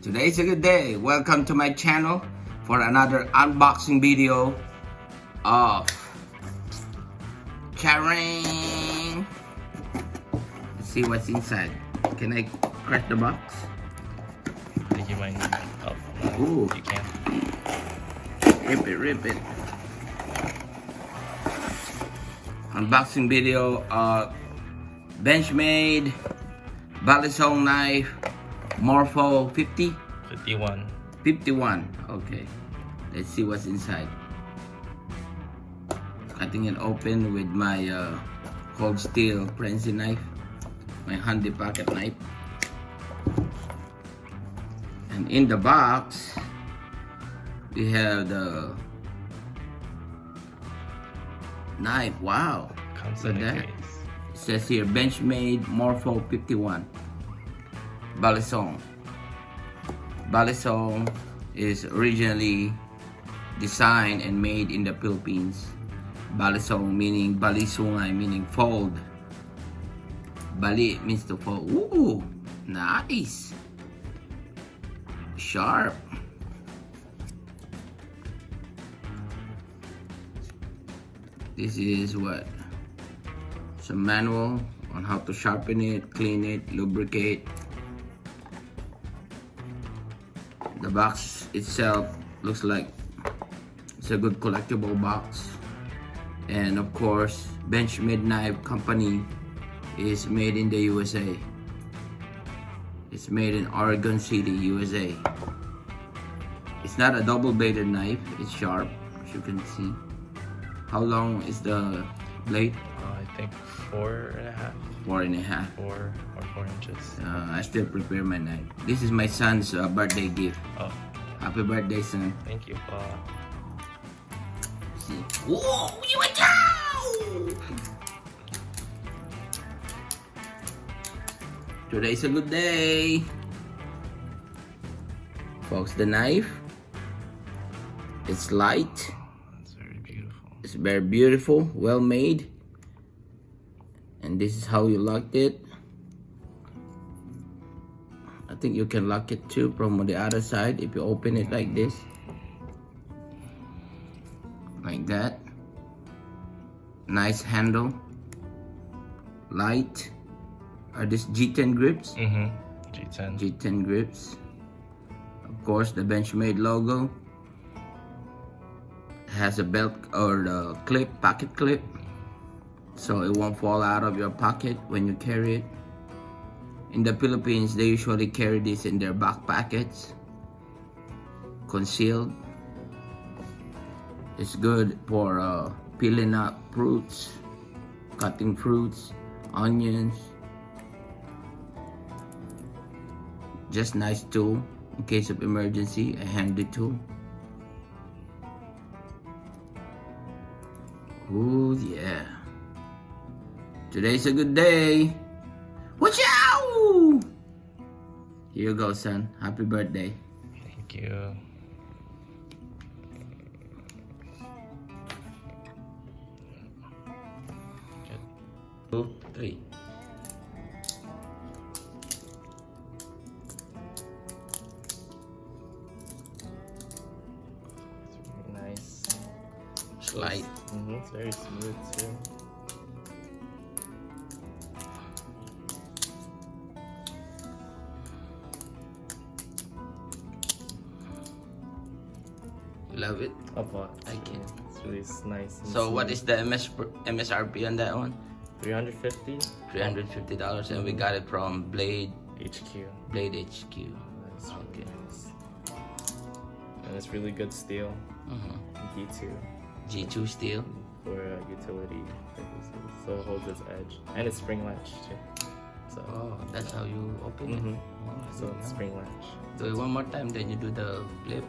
Today's a good day. Welcome to my channel for another unboxing video of Charing. Let's see what's inside. Can I crack the box? I think you might need it. Oh, no, Ooh. you can. Rip it. Unboxing video of Benchmade Balisong knife Morpho 50? 51. 51. Okay. Let's see what's inside. Cutting it open with my cold steel Frenzy knife. My handy pocket knife. And in the box, we have the knife. Wow. Comes Look in at a that. case. It says here, Benchmade Morpho 51. Balisong. Balisong is originally designed and made in the Philippines. Balisong meaning balisungay, meaning fold. Bali means to fold. Ooh, nice. Sharp. This is what? Some manual on how to sharpen it, clean it, lubricate. The box itself looks like it's a good collectible box. And of course, Benchmade Knife Company is made in the USA. It's made in Oregon City, USA. It's not a double-bladed knife, it's sharp, as you can see. How long is the blade? I think 4.5. 4.5. 4 or 4 inches. I still prepare my knife. This is my son's birthday gift. Oh, Happy birthday, son. thank you. See. Whoa, you a cow! Today's a good day. Folks, the knife. It's light. It's very beautiful. It's very beautiful, well made. And this is how you lock it. I think you can lock it too from the other side if you open it like this. Like that. Nice handle. Light. Are these G10 grips? Mm-hmm. G10. G10 grips. Of course, the Benchmade logo. Has a belt or the clip, pocket clip, so it won't fall out of your pocket when you carry it. In the Philippines, they usually carry this in their back pockets, concealed. It's good for peeling up fruits, cutting fruits, onions. Just nice tool in case of emergency, a handy tool. Ooh, yeah. Today's a good day. Wooshaaaa! Here you go, son. Happy birthday. Thank you. Good. 2, 3. It's really nice. Slide. Mm-hmm. It's very smooth too. Love it. I can. It's really nice. And So what smooth. is the MSRP on that one? 350 $350, and we got it from Blade HQ. HQ. That's Okay. really nice. And it's really good steel. D2 G2 steel. for utility purposes. So it holds its edge. And it's spring latch too. So, Oh, that's how you open it. Mhm. Oh, I so didn't it's know. spring latch. Do it one more time, then you do the flip.